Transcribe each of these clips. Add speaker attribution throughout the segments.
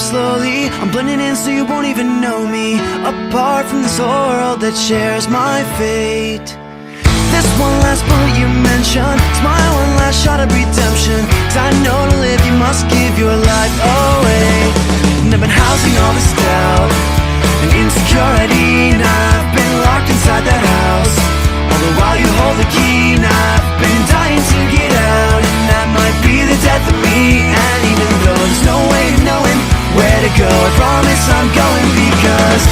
Speaker 1: slowly. I'm blending in so you won't even know me. Apart from this whole world that shares my fate. This one last bullet you mentioned, it's my one last shot of redemption. Cause I know to live you must give your life away. And I've been housing all this doubt and insecurity, and I've been locked inside that house. All the while you hold the key, and I've been dying to get out. And that might be the death of me. And even though there's no way of knowing where to go, I promise I'm going, because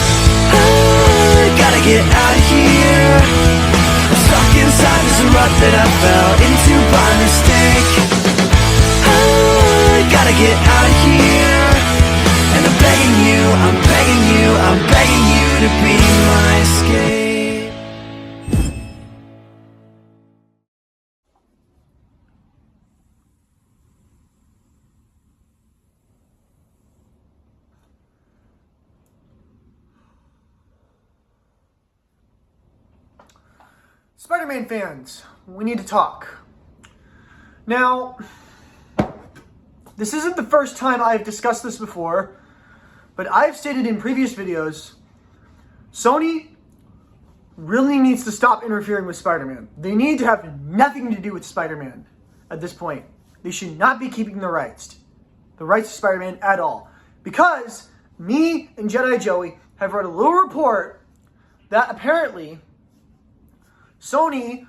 Speaker 1: I gotta get out of here. I'm stuck inside this rut that I fell into by mistake. I gotta get out of here. And I'm begging you, I'm begging you, I'm begging you to be my escape.
Speaker 2: Spider-Man fans, we need to talk. Now, this isn't the first time I've discussed this before, but I've stated in previous videos, Sony really needs to stop interfering with Spider-Man. They need to have nothing to do with Spider-Man at this point. They should not be keeping the rights to Spider-Man at all. Because me and Jedi Joey have read a little report that apparently Sony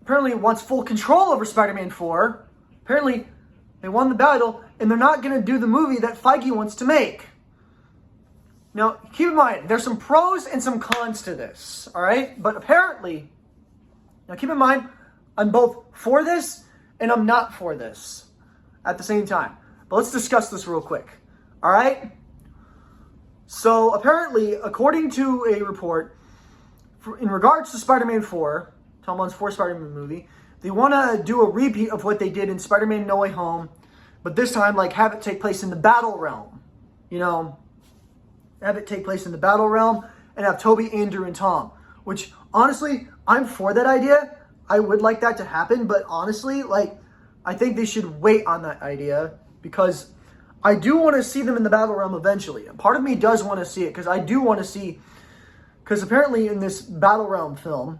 Speaker 2: wants full control over Spider-Man 4. Apparently, they won the battle, and they're not going to do the movie that Feige wants to make. Now, keep in mind, there's some pros and some cons to this, all right? But apparently, now keep in mind, I'm both for this and I'm not for this at the same time. But let's discuss this real quick, all right? So, apparently, according to a report, in regards to Spider-Man 4, Tom Holland's fourth Spider-Man movie, they want to do a repeat of what they did in Spider-Man No Way Home, but this time, like, have it take place in the battle realm. You know, have it take place in the battle realm and have Tobey, Andrew, and Tom. Which, honestly, I'm for that idea. I would like that to happen, but honestly, like, I think they should wait on that idea because I do want to see them in the battle realm eventually. And part of me does want to see it because I do want to see... Because apparently in this Battle Realm film,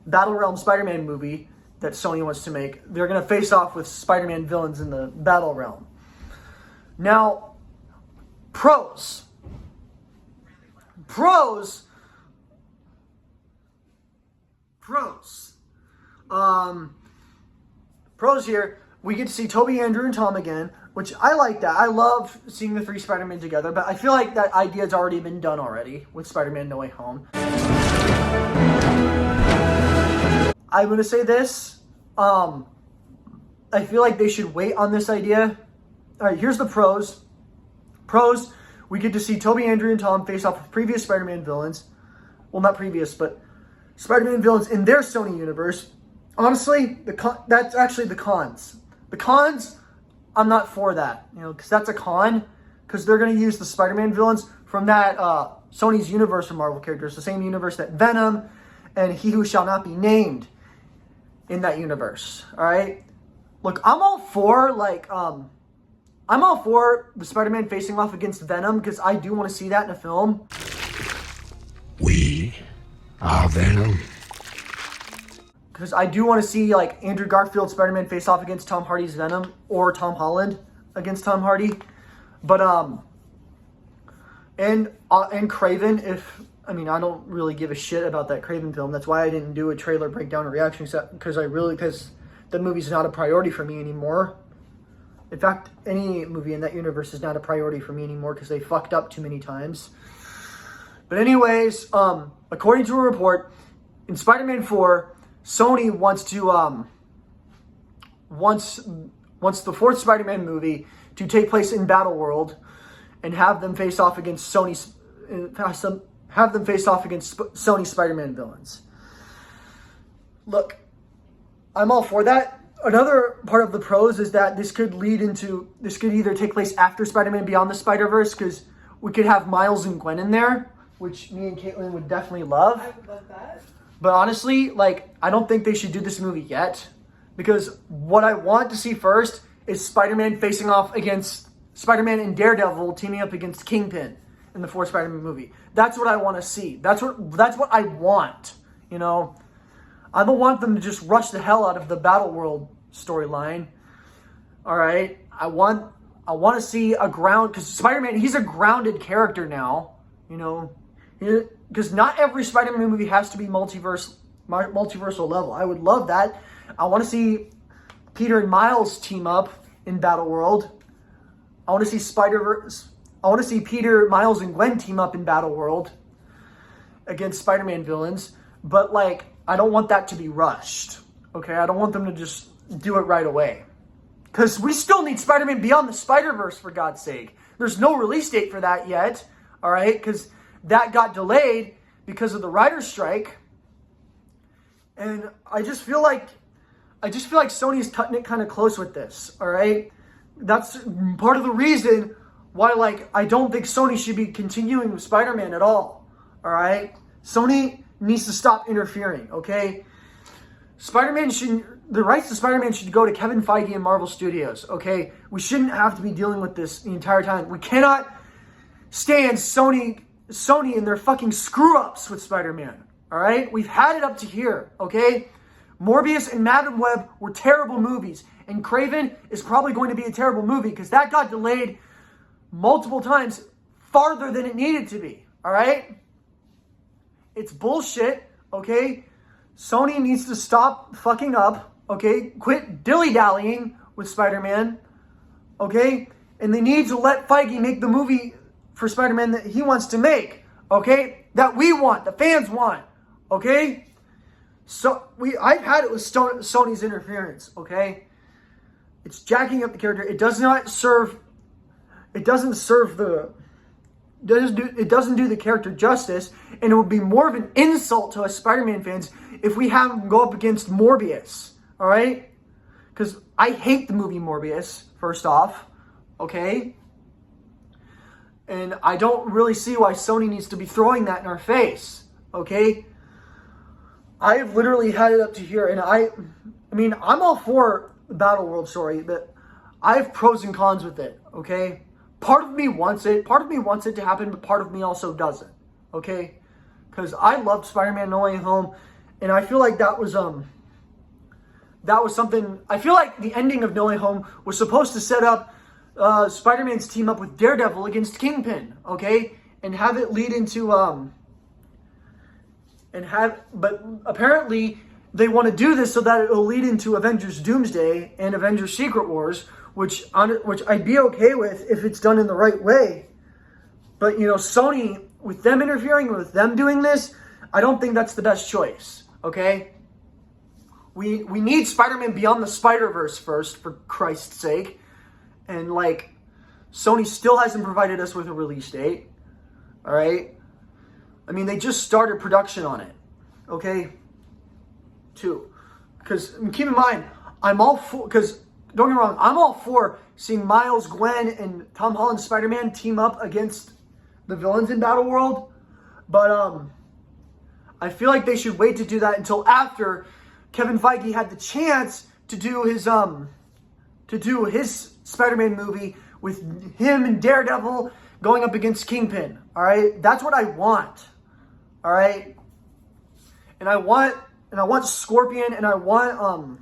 Speaker 2: Battle Realm Spider-Man movie that Sony wants to make, they're going to face off with Spider-Man villains in the Battle Realm. Now, pros. Pros here, we get to see Tobey, Andrew, and Tom again, which I like that. I love seeing the three Spider-Men together, but I feel like that idea's already been done already with Spider-Man No Way Home. I'm going to say this. I feel like they should wait on this idea. All right, here's the pros. Pros, we get to see Tobey, Andrew, and Tom face off with previous Spider-Man villains. Well, not previous, but Spider-Man villains in their Sony universe. Honestly, that's actually the cons. The cons, I'm not for that, you know, because that's a con, because they're going to use the Spider-Man villains from that Sony's universe for Marvel characters, the same universe that Venom and He Who Shall Not Be Named in that universe, all right? Look, I'm all for, like, I'm all for the Spider-Man facing off against Venom, because I do want to see that in a film.
Speaker 3: We are Venom.
Speaker 2: Because I do want to see, like, Andrew Garfield Spider-Man face off against Tom Hardy's Venom, or Tom Holland against Tom Hardy. But, and Kraven, I don't really give a shit about that Kraven film. That's why I didn't do a trailer breakdown or reaction set, because the movie's not a priority for me anymore. In fact, any movie in that universe is not a priority for me anymore, because they fucked up too many times. But anyways, according to a report, in Spider-Man 4, Sony wants to wants the fourth Spider-Man movie to take place in Battle World and have them face off against Sony Spider-Man villains. Look, I'm all for that. Another part of the pros is that this could either take place after Spider-Man Beyond the Spider-Verse, because we could have Miles and Gwen in there, which me and Caitlin would definitely love.
Speaker 4: I would love that.
Speaker 2: But honestly, like, I don't think they should do this movie yet, because what I want to see first is Spider-Man facing off against Spider-Man and Daredevil teaming up against Kingpin in the fourth Spider-Man movie. That's what I want to see. That's what I want. You know, I don't want them to just rush the hell out of the Battle World storyline. All right, I want to see a ground, because Spider-Man, he's a grounded character now. You know, because not every Spider-Man movie has to be multiversal level. I would love that. I want to see Peter and Miles team up in Battle World. I want to see Spider-Verse. I want to see Peter, Miles, and Gwen team up in Battle World against Spider-Man villains. But, like, I don't want that to be rushed. Okay? I don't want them to just do it right away. Because we still need Spider-Man Beyond the Spider-Verse, for God's sake. There's no release date for that yet. Alright? Because that got delayed because of the writer's strike. And I just feel like Sony's cutting it kind of close with this. Alright? That's part of the reason why, like, I don't think Sony should be continuing with Spider-Man at all. Alright? Sony needs to stop interfering, okay? The rights to Spider-Man should go to Kevin Feige and Marvel Studios, okay? We shouldn't have to be dealing with this the entire time. We cannot stand Sony and their fucking screw-ups with Spider-Man, alright? We've had it up to here, okay? Morbius and Madam Web were terrible movies, and Kraven is probably going to be a terrible movie because that got delayed multiple times farther than it needed to be, alright? It's bullshit, okay? Sony needs to stop fucking up, okay? Quit dilly-dallying with Spider-Man, okay? And they need to let Feige make the movie for Spider-Man that he wants to make, okay? That we want, the fans want, okay? So I've had it with Sony's interference, okay? It's jacking up the character. It doesn't do the character justice, and it would be more of an insult to us Spider-Man fans if we have him go up against Morbius, all right? Because I hate the movie Morbius, first off, okay? And I don't really see why Sony needs to be throwing that in our face, okay? I've literally had it up to here, and I mean, I'm all for the Battle World story, but I have pros and cons with it, okay? Part of me wants it to happen, but part of me also doesn't, okay? Because I loved Spider-Man No Way Home, and I feel like that was something. I feel like the ending of No Way Home was supposed to set up Spider-Man's team up with Daredevil against Kingpin, okay? And have it lead into, but apparently they want to do this so that it'll lead into Avengers Doomsday and Avengers Secret Wars, which I'd be okay with if it's done in the right way. But, you know, Sony, with them interfering, with them doing this, I don't think that's the best choice, okay? We need Spider-Man Beyond the Spider-Verse first, for Christ's sake. And, like, Sony still hasn't provided us with a release date, all right? I mean, they just started production on it, okay? Too. Because, keep in mind, I'm all for, because, don't get me wrong, I'm all for seeing Miles, Gwen, and Tom Holland's Spider-Man team up against the villains in Battle World. But, I feel like they should wait to do that until after Kevin Feige had the chance to do his Spider-Man movie with him and Daredevil going up against Kingpin. All right, that's what I want. All right, and I want Scorpion, and I want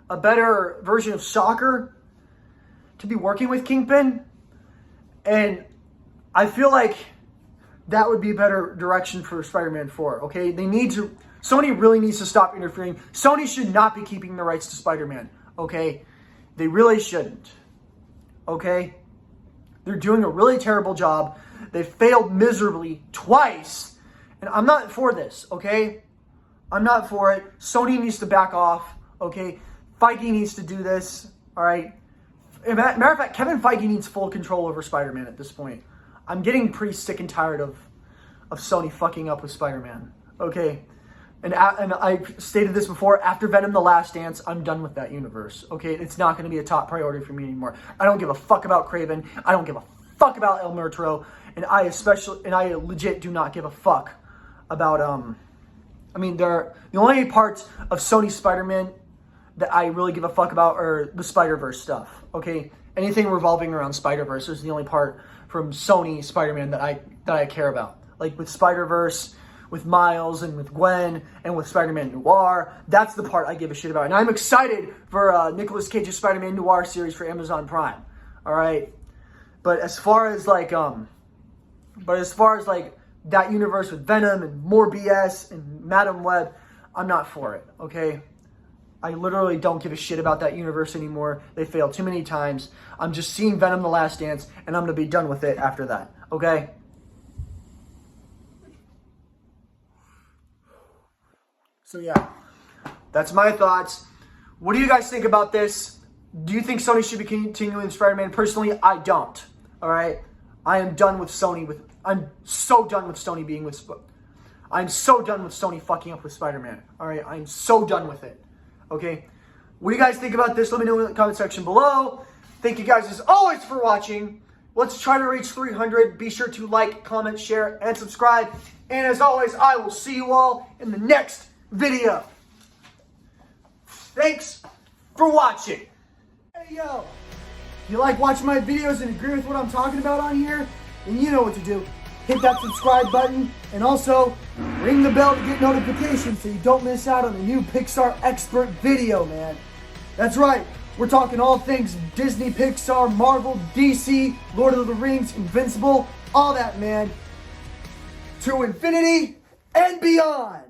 Speaker 2: a better version of Shocker to be working with Kingpin, and I feel like that would be a better direction for Spider-Man 4, okay? Sony really needs to stop interfering. Sony should not be keeping the rights to Spider-Man, okay? They really shouldn't, okay? They're doing a really terrible job. They failed miserably twice, and I'm not for this, okay? I'm not for it. Sony needs to back off, okay? Feige needs to do this, all right? Matter of fact, Kevin Feige needs full control over Spider-Man at this point. I'm getting pretty sick and tired of Sony fucking up with Spider-Man, okay? And I've stated this before, after Venom The Last Dance, I'm done with that universe, okay? It's not going to be a top priority for me anymore. I don't give a fuck about Kraven. I don't give a fuck about El Muerto. And I legit do not give a fuck about, the only parts of Sony Spider-Man that I really give a fuck about are the Spider-Verse stuff, okay? anything revolving around Spider-Verse is the only part from Sony Spider-Man that I care about. Like with Spider-Verse, with Miles, and with Gwen, and with Spider-Man Noir, that's the part I give a shit about. And I'm excited for Nicolas Cage's Spider-Man Noir series for Amazon Prime. All right, but as far as like that universe with Venom and more BS and Madam Web, I'm not for it. Okay. I literally don't give a shit about that universe anymore. They failed too many times. I'm just seeing Venom: The Last Dance, and I'm going to be done with it after that. Okay? So yeah, that's my thoughts. What do you guys think about this? Do you think Sony should be continuing with Spider-Man? Personally, I don't. All right? I am done with Sony. I'm so done with Sony being with... I'm so done with Sony fucking up with Spider-Man. All right? I'm so done with it. Okay, what do you guys think about this? Let me know in the comment section below. Thank you guys as always for watching. Let's try to reach 300. Be sure to like, comment, share, and subscribe. And as always, I will see you all in the next video. Thanks for watching. Hey, yo. If you like watching my videos and agree with what I'm talking about on here, then you know what to do. Hit that subscribe button, and also ring the bell to get notifications so you don't miss out on a new Pixar expert video, man. That's right, we're talking all things Disney, Pixar, Marvel, DC, Lord of the Rings, Invincible, all that, man. To infinity and beyond.